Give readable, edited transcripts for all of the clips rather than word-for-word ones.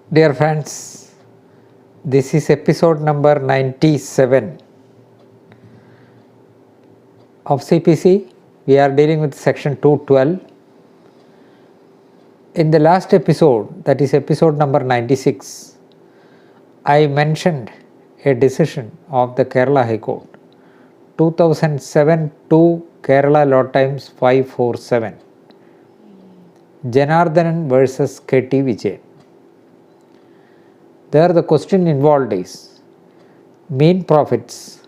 Dear friends, this is episode number 97 of CPC. We are dealing with section 212. In the last episode, that is episode number 96, I mentioned a decision of the Kerala High Court 2007 to Kerala Law Times 547, Janardhanan versus KT Vijay. There the question involved is mean profits,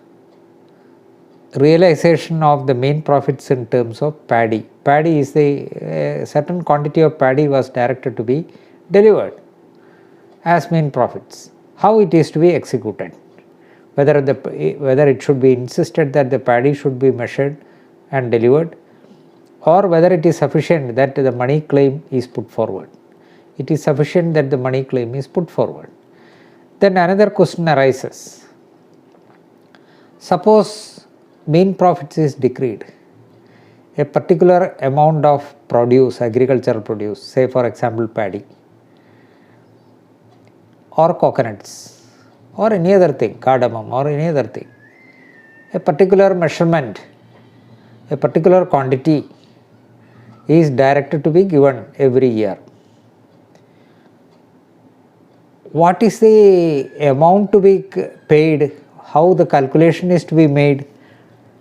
realization of the mean profits in terms of paddy. Paddy is the certain quantity of paddy was directed to be delivered as mean profits. How it is to be executed, whether it should be insisted that the paddy should be measured and delivered, or whether it is sufficient that the money claim is put forward. It is sufficient that the money claim is put forward. Then another question arises. Suppose mean profits is decreed. A particular amount of produce, agricultural produce, say for example paddy or coconuts or any other thing, cardamom or any other thing. A particular measurement, a particular quantity is directed to be given every year. What is the amount to be paid, how the calculation is to be made,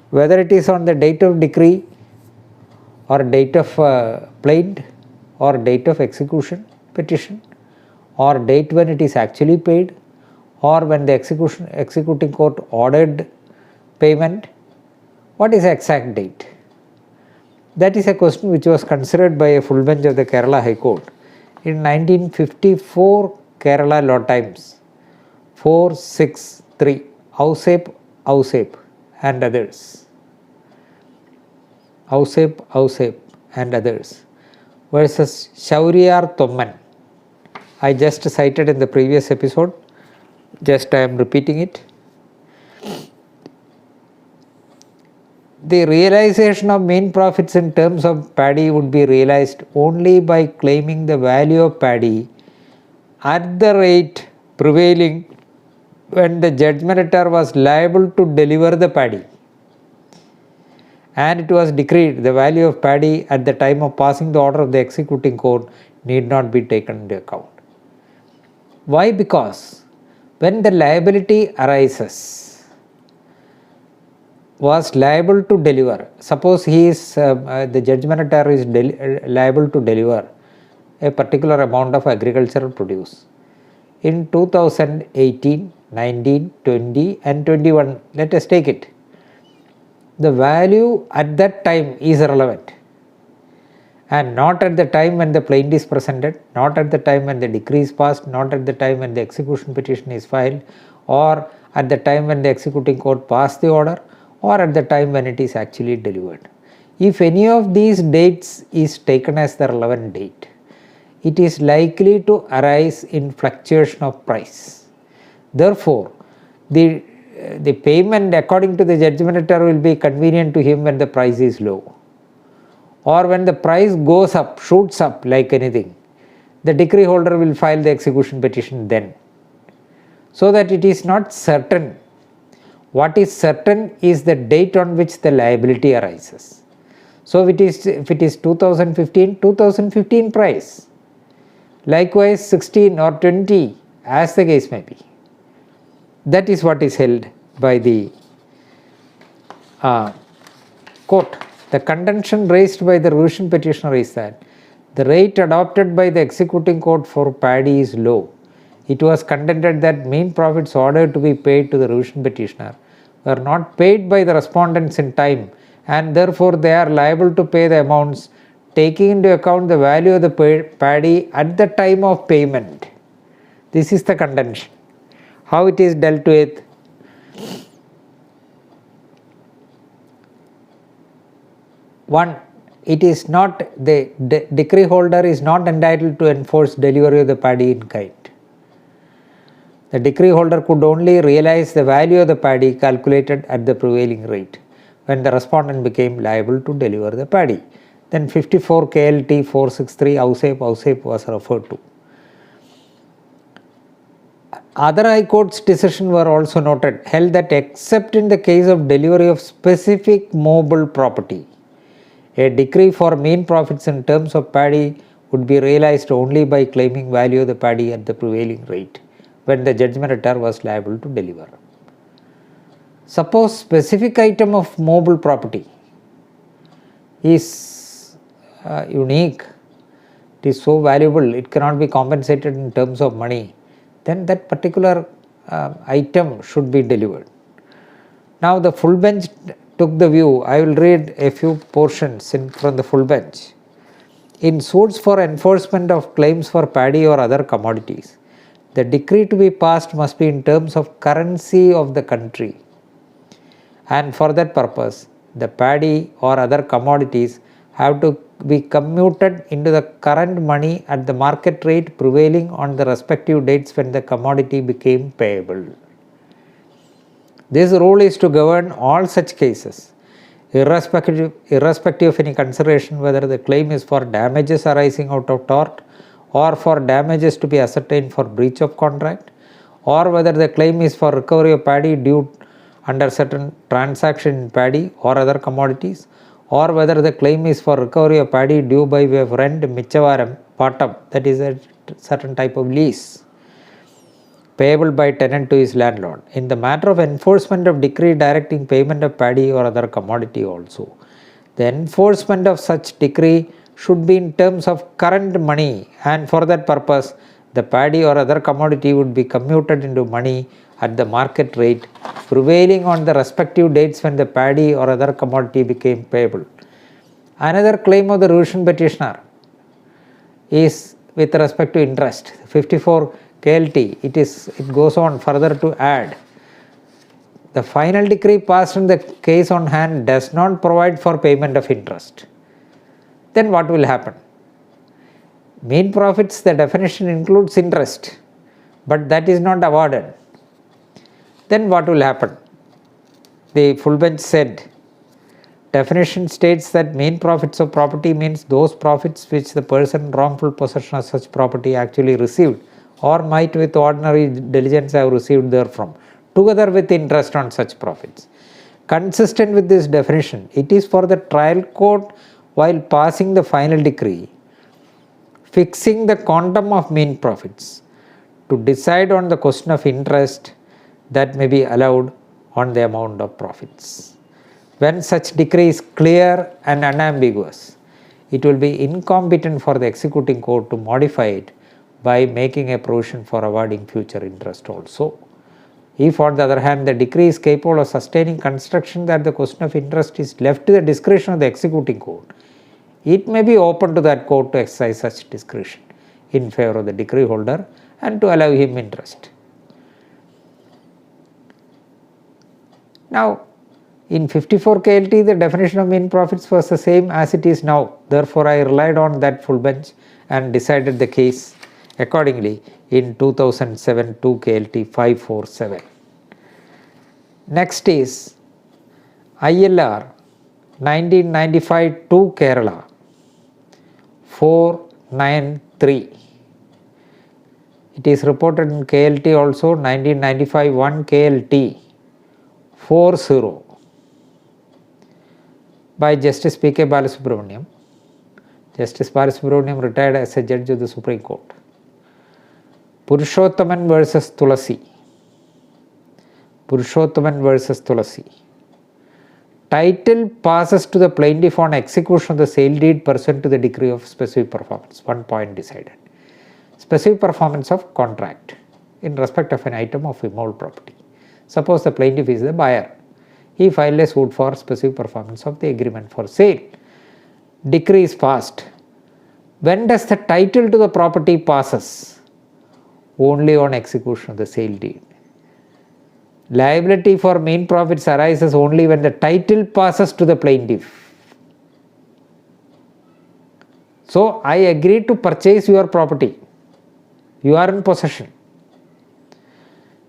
whether it is on the date of decree or date of plaint or date of execution petition or date when it is actually paid or when the executing court ordered payment, what is the exact date? That is a question which was considered by a full bench of the Kerala High Court in 1954 Kerala Law Times 463, Ausep and others. Ausep and others versus Shauriyar Thomman. I just cited in the previous episode, just I am repeating it. The realization of mean profits in terms of paddy would be realized only by claiming the value of paddy at the rate prevailing when the judgmentor was liable to deliver the paddy, and it was decreed the value of paddy at the time of passing the order of the executing court need not be taken into account. Why? Because when the liability arises, was liable to deliver, suppose he is the judgmentor is liable to deliver a particular amount of agricultural produce in 2018, 19, 20 and 21, let us take it. The value at that time is relevant and not at the time when the plaint is presented, not at the time when the decree is passed, not at the time when the execution petition is filed, or at the time when the executing court passed the order, or at the time when it is actually delivered. If any of these dates is taken as the relevant date, it is likely to arise in fluctuation of price. Therefore, the payment according to the judgmentor will be convenient to him when the price is low, or when the price goes up, shoots up like anything. The decree holder will file the execution petition then, so that it is not certain. What is certain is the date on which the liability arises. So if it is 2015 price, likewise 16 or 20 as the case may be. That is what is held by the court. The contention raised by the revision petitioner is that the rate adopted by the executing court for paddy is low. It was contended that mean profits ordered to be paid to the revision petitioner were not paid by the respondents in time, and therefore they are liable to pay the amounts taking into account the value of the paddy at the time of payment. This is the contention. How it is dealt with? One, it is not, the decree holder is not entitled to enforce delivery of the paddy in kind. The decree holder could only realize the value of the paddy calculated at the prevailing rate when the respondent became liable to deliver the paddy. Then 54 KLT 463 Ausep was referred to. Other High Court's decisions were also noted, held that except in the case of delivery of specific movable property, a decree for mean profits in terms of paddy would be realized only by claiming value of the paddy at the prevailing rate when the judgment was liable to deliver. Suppose specific item of movable property is unique, it is so valuable, it cannot be compensated in terms of money, then that particular item should be delivered. Now the full bench took the view, I will read a few portions from the full bench. In suits for enforcement of claims for paddy or other commodities, the decree to be passed must be in terms of currency of the country, and for that purpose the paddy or other commodities have to be commuted into the current money at the market rate prevailing on the respective dates when the commodity became payable. This rule is to govern all such cases, irrespective of any consideration whether the claim is for damages arising out of tort, or for damages to be ascertained for breach of contract, or whether the claim is for recovery of paddy due under certain transaction in paddy or other commodities, or whether the claim is for recovery of paddy due by way of rent, michavaram, patam, that is a certain type of lease payable by tenant to his landlord. In the matter of enforcement of decree directing payment of paddy or other commodity also, the enforcement of such decree should be in terms of current money, and for that purpose the paddy or other commodity would be commuted into money at the market rate prevailing on the respective dates when the paddy or other commodity became payable. Another claim of the revision petitioner is with respect to interest. 54 KLT, it goes on further to add, the final decree passed in the case on hand does not provide for payment of interest. Then what will happen? Mean profits, the definition includes interest, but that is not awarded. Then what will happen? The full bench said, definition states that mean profits of property means those profits which the person in wrongful possession of such property actually received or might with ordinary diligence have received therefrom, together with interest on such profits. Consistent with this definition, it is for the trial court, while passing the final decree, fixing the quantum of mean profits, to decide on the question of interest that may be allowed on the amount of profits. When such decree is clear and unambiguous, it will be incompetent for the executing court to modify it by making a provision for awarding future interest also. If on the other hand the decree is capable of sustaining construction that the question of interest is left to the discretion of the executing court, it may be open to that court to exercise such discretion in favor of the decree holder and to allow him interest. Now, in 54 KLT, the definition of mean profits was the same as it is now. Therefore, I relied on that full bench and decided the case accordingly in 2007 2 KLT 547. Next is ILR 1995 2 Kerala 493. It is reported in KLT also 1995 1 KLT 40 by Justice P.K. Balasubramaniam. Justice Balasubramaniam retired as a judge of the Supreme Court. Purushothaman versus Tulasi. Purushothaman versus Tulasi. Title passes to the plaintiff on execution of the sale deed pursuant to the decree of specific performance. 1 point decided. Specific performance of contract in respect of an item of immovable property. Suppose the plaintiff is the buyer. He filed a suit for specific performance of the agreement for sale. Decree is passed. When does the title to the property passes? Only on execution of the sale deed. Liability for mean profits arises only when the title passes to the plaintiff. So, I agreed to purchase your property. You are in possession.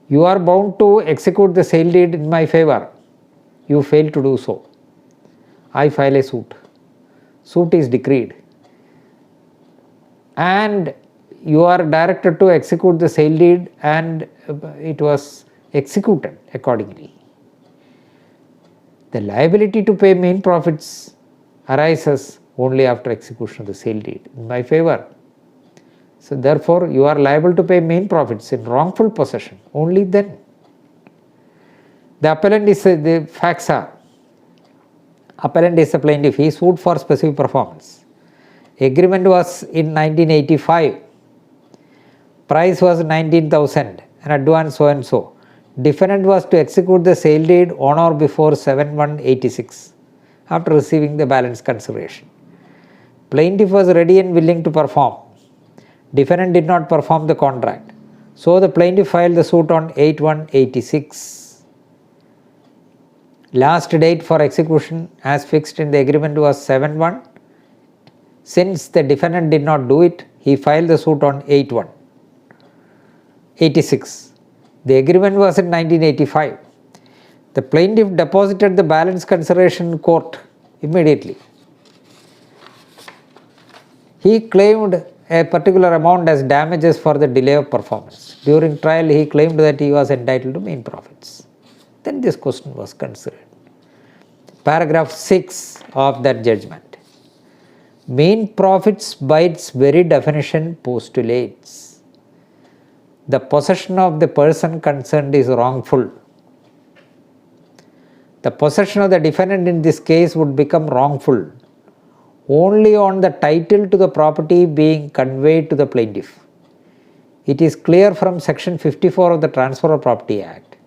You are bound to execute the sale deed in my favor. You fail to do so. I file a suit. Suit is decreed. And you are directed to execute the sale deed and it was executed accordingly. The liability to pay main profits arises only after execution of the sale deed in my favor. So therefore, you are liable to pay main profits in wrongful possession only then. The appellant is the facts are, appellant is the plaintiff, he sued for specific performance. Agreement was in 1985, price was 19,000 and advance so and so. Defendant was to execute the sale deed on or before 7/1/86 after receiving the balance consideration. Plaintiff was ready and willing to perform. Defendant did not perform the contract. So the plaintiff filed the suit on 8/1/86. Last date for execution as fixed in the agreement was 7/1. Since the defendant did not do it, he filed the suit on 8/1/86. The agreement was in 1985. The plaintiff deposited the balance consideration in court immediately. He claimed a particular amount as damages for the delay of performance. During trial, he claimed that he was entitled to main profits. Then this question was considered. Paragraph 6 of that judgment. Main profits by its very definition postulates the possession of the person concerned is wrongful. The possession of the defendant in this case would become wrongful only on the title to the property being conveyed to the plaintiff. It is clear from section 54 of the Transfer of Property Act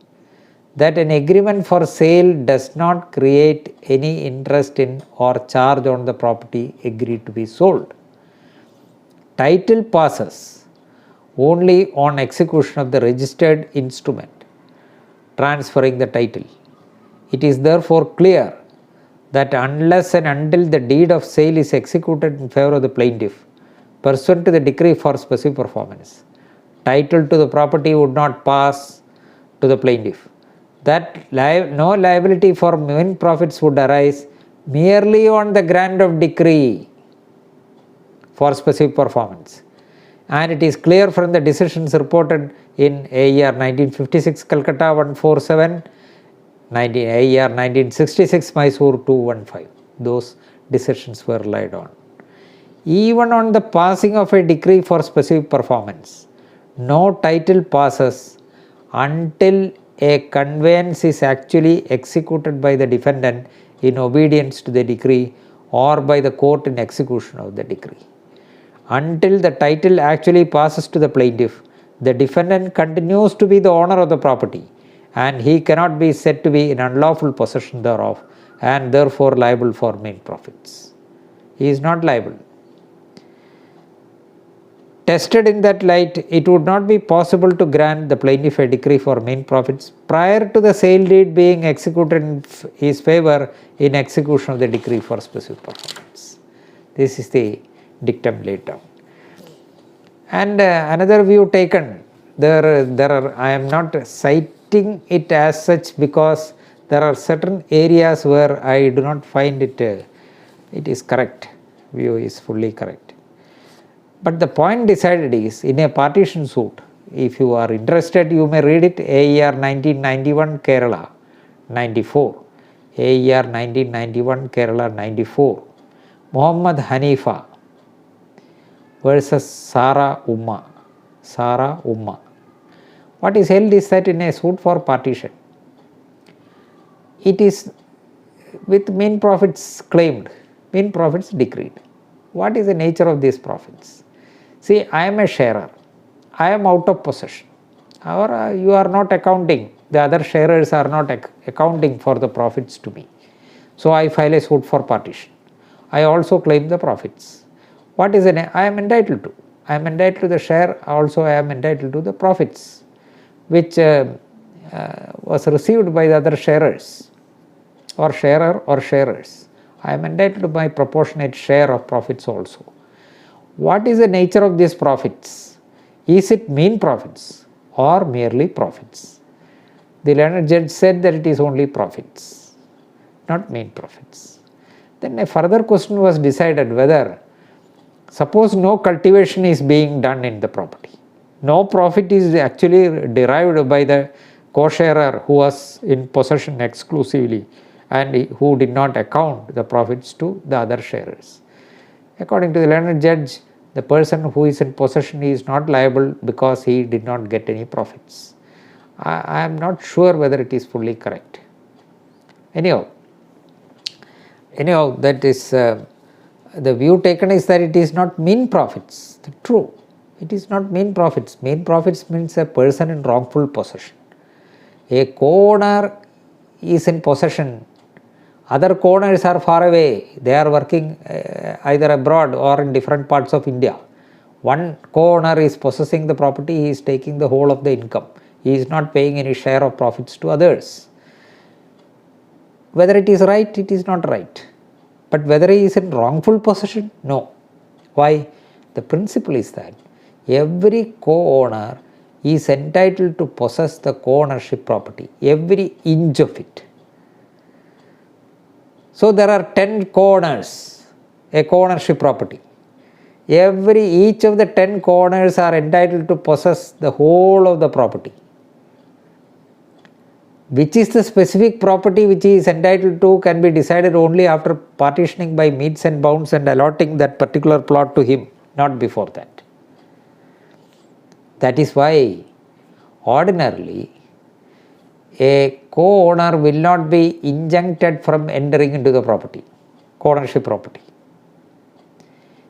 that an agreement for sale does not create any interest in or charge on the property agreed to be sold. Title passes only on execution of the registered instrument transferring the title. It is therefore clear that unless and until the deed of sale is executed in favor of the plaintiff pursuant to the decree for specific performance, title to the property would not pass to the plaintiff. That no liability for main profits would arise merely on the grant of decree for specific performance. And it is clear from the decisions reported in AER 1956 Calcutta 147, AER 1966 Mysore 215. Those decisions were relied on. Even on the passing of a decree for specific performance, no title passes until a conveyance is actually executed by the defendant in obedience to the decree or by the court in execution of the decree. Until the title actually passes to the plaintiff, the defendant continues to be the owner of the property and he cannot be said to be in unlawful possession thereof and therefore liable for main profits. He is not liable. Tested in that light, it would not be possible to grant the plaintiff a decree for main profits prior to the sale deed being executed in his favor in execution of the decree for specific performance. This is the dictum laid down. And another view taken, I am not citing it as such because there are certain areas where I do not find it is correct, view is fully correct. But the point decided is in a partition suit, if you are interested, you may read it, AER 1991 Kerala 94, AER 1991 Kerala 94, Muhammad Hanifa versus Sara Umma. What is held is that in a suit for partition, it is with main profits claimed, main profits decreed. What is the nature of these profits? See, I am a sharer, I am out of possession, or you are not accounting, the other sharers are not accounting for the profits to me. So I file a suit for partition. I also claim the profits. What is I am entitled to? I am entitled to the share, also I am entitled to the profits which was received by the other sharers or sharer or sharers. I am entitled to my proportionate share of profits also. What is the nature of these profits? Is it main profits or merely profits? The learned judge said that it is only profits, not main profits. Then a further question was decided whether Suppose no cultivation is being done in the property. No profit is actually derived by the co-sharer who was in possession exclusively and who did not account the profits to the other sharers. According to the learned judge, the person who is in possession is not liable because he did not get any profits. I am not sure whether it is fully correct. Anyhow, that is the view taken is that it is not mean profits. True, it is not mean profits. Mean profits means a person in wrongful possession. A co-owner is in possession. Other co-owners are far away. They are working either abroad or in different parts of India. One co-owner is possessing the property. He is taking the whole of the income. He is not paying any share of profits to others. Whether it is right, it is not right. But whether he is in wrongful possession, no. Why? The principle is that every co-owner is entitled to possess the co-ownership property, every inch of it. So there are 10 co-owners, a co-ownership property. Each of the 10 co-owners are entitled to possess the whole of the property. Which is the specific property which he is entitled to can be decided only after partitioning by metes and bounds and allotting that particular plot to him, not before that. That is why ordinarily a co-owner will not be injuncted from entering into the property, co-ownership property.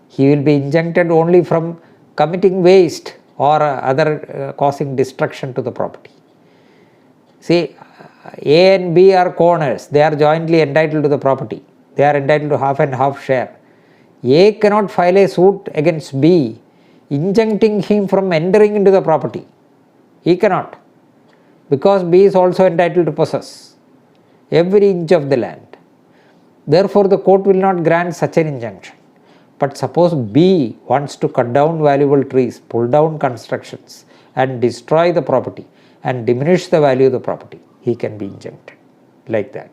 He will be injuncted only from committing waste or other causing destruction to the property. See, A and B are co-owners. They are jointly entitled to the property. They are entitled to half and half share. A cannot file a suit against B, injuncting him from entering into the property. He cannot, because B is also entitled to possess every inch of the land. Therefore, the court will not grant such an injunction. But suppose B wants to cut down valuable trees, pull down constructions and destroy the property and diminish the value of the property, he can be injuncted like that,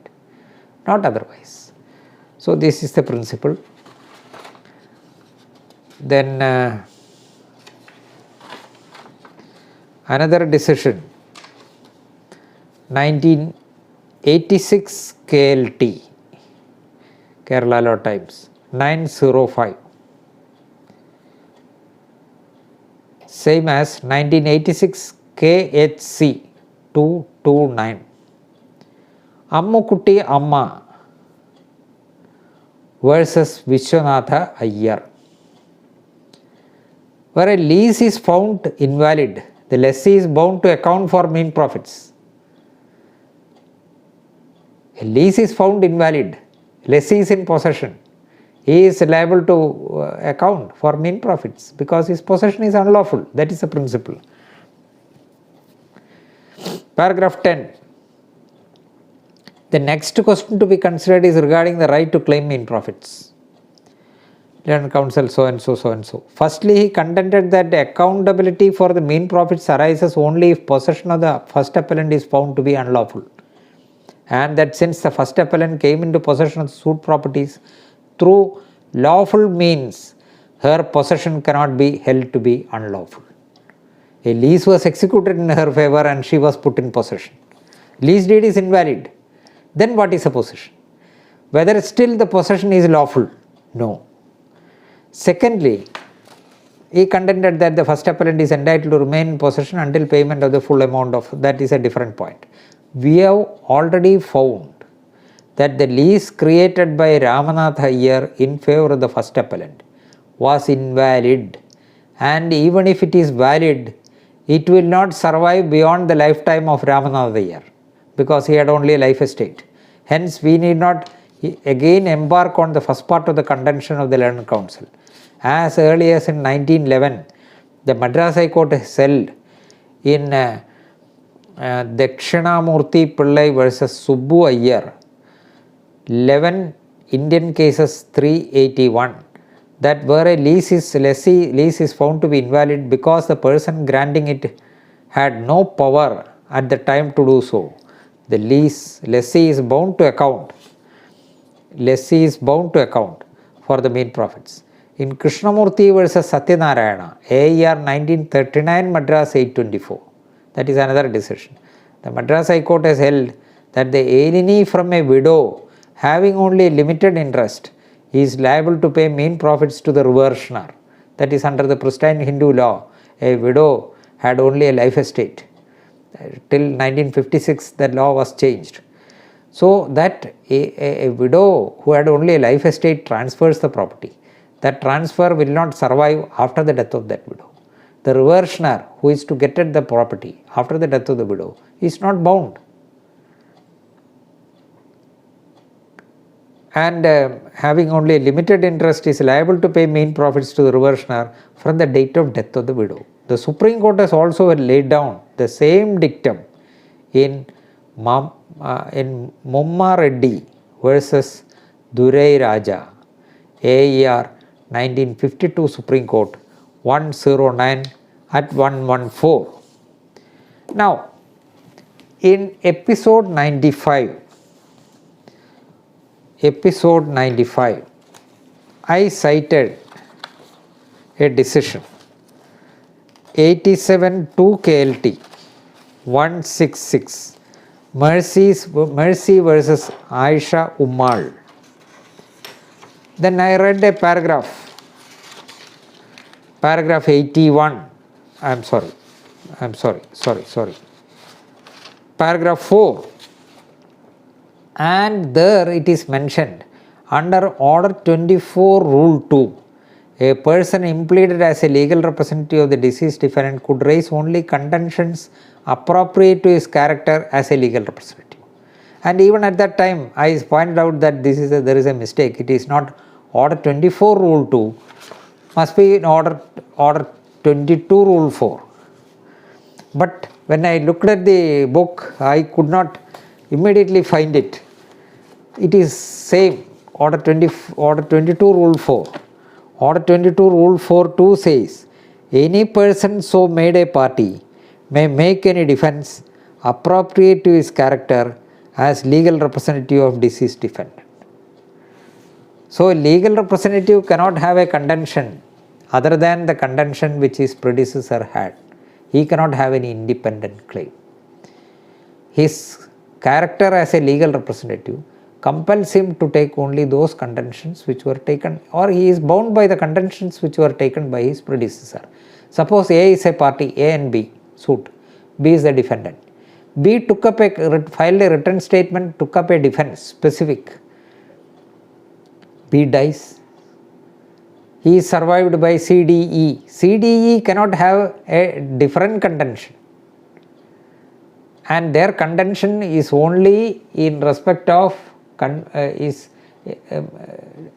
not otherwise. So this is the principle. Then another decision, 1986 KLT, Kerala Law Times, 905. Same as 1986 KHC 229. Ammukutti Amma versus Vishwanatha Iyer. Where a lease is found invalid, the lessee is bound to account for mean profits. A lease is found invalid, lessee is in possession. He is liable to account for mean profits because his possession is unlawful. That is the principle. Paragraph 10. The next question to be considered is regarding the right to claim mean profits. Learned counsel so and so, so and so. Firstly, he contended that the accountability for the mean profits arises only if possession of the first appellant is found to be unlawful, and that since the first appellant came into possession of the suit properties through lawful means, her possession cannot be held to be unlawful. A lease was executed in her favor and she was put in possession. Lease deed is invalid. Then what is a possession? Whether still the possession is lawful? No. Secondly, he contended that the first appellant is entitled to remain in possession until payment of the full amount of, that is a different point. We have already found that the lease created by Ramanatha Iyer in favor of the first appellant was invalid, and even if it is valid, it will not survive beyond the lifetime of Ramanatha Iyer because he had only a life estate. Hence, we need not again embark on the first part of the contention of the learned counsel. As early as in 1911, the Madras High Court has held in Dakshinamurthy Pillai versus Subbu Iyer, 11 Indian cases 381, that where a lease is found to be invalid because the person granting it had no power at the time to do so, the lessee is bound to account for the mean profits. In Krishnamurthy versus Satyanarayana, AER 1939, Madras 824. That is another decision. The Madras High Court has held that the alienee from a widow having only limited interest is liable to pay mean profits to the reversioner. That is under the pristine Hindu law. A widow had only a life estate. Till 1956 the law was changed. So that a widow who had only a life estate transfers the property. That transfer will not survive after the death of that widow. The reversioner who is to get at the property after the death of the widow is not bound. And having only limited interest is liable to pay mean profits to the reversioner from the date of death of the widow. The Supreme Court has also laid down the same dictum in Mumma Reddy versus Durai Raja, AER 1952 Supreme Court 109 at 114. Now, in episode 95, I cited a decision 87 2 KLT 166 Mercy versus Aisha Ummal. Then I read a paragraph 81. Paragraph 4. And there it is mentioned under Order 24 Rule 2, a person impleaded as a legal representative of the deceased defendant could raise only contentions appropriate to his character as a legal representative. And even at that time I pointed out that there is a mistake. It is not Order 24 Rule 2, must be in Order 22 Rule 4. But when I looked at the book, I could not immediately find it. It is same Order 22 Rule 4. Order 22 Rule 4 2 says, any person so made a party may make any defense appropriate to his character as legal representative of deceased defendant. So a legal representative cannot have a contention other than the contention which his predecessor had. He cannot have any independent claim. His character as a legal representative compels him to take only those contentions which were taken, or he is bound by the contentions which were taken by his predecessor. Suppose A is a party, A and B suit, B is the defendant. B filed a written statement, took up a defense specific. B dies. He is survived by CDE. CDE cannot have a different contention, and their contention is only in respect of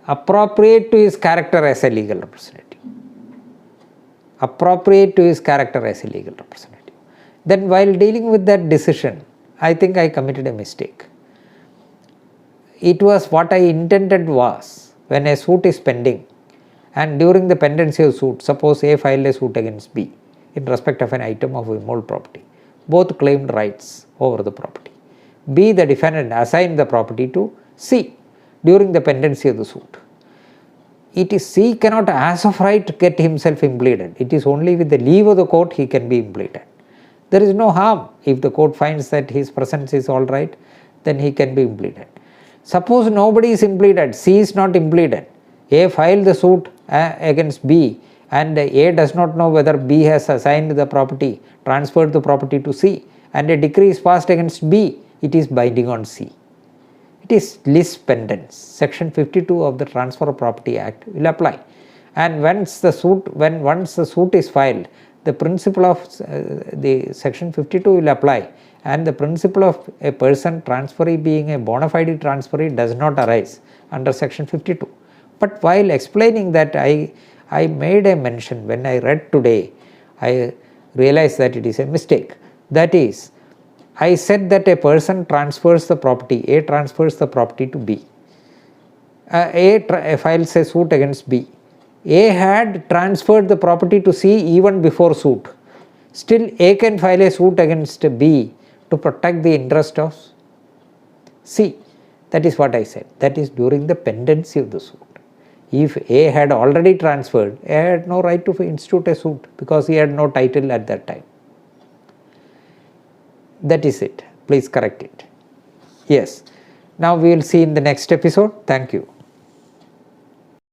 appropriate to his character as a legal representative. Appropriate to his character as a legal representative. Then while dealing with that decision, I think I committed a mistake. It was what I intended was, when a suit is pending and during the pendency of suit, suppose A filed a suit against B in respect of an item of immoral property. Both claimed rights over the property. B, the defendant, assigned the property to C during the pendency of the suit. It is C cannot as of right get himself impleaded. It is only with the leave of the court he can be impleaded. There is no harm. If the court finds that his presence is all right, then he can be impleaded. Suppose nobody is impleaded, C is not impleaded. A filed the suit against B, and A does not know whether B has assigned the property, transferred the property to C, and a decree is passed against B. It is binding on C. It is lis pendens. Section 52 of the Transfer of Property Act will apply. And once the suit is filed, the principle of the Section 52 will apply, and the principle of a person transferee being a bona fide transferee does not arise under Section 52. But while explaining that, I made a mention. When I read today, I realized that it is a mistake. That is, I said that a person transfers the property, A transfers the property to B. A files a suit against B. A had transferred the property to C even before suit. Still, A can file a suit against B to protect the interest of C. That is what I said. That is during the pendency of the suit. If A had already transferred, A had no right to institute a suit because he had no title at that time. That is it. Please correct it. Yes. Now we will see in the next episode. Thank you.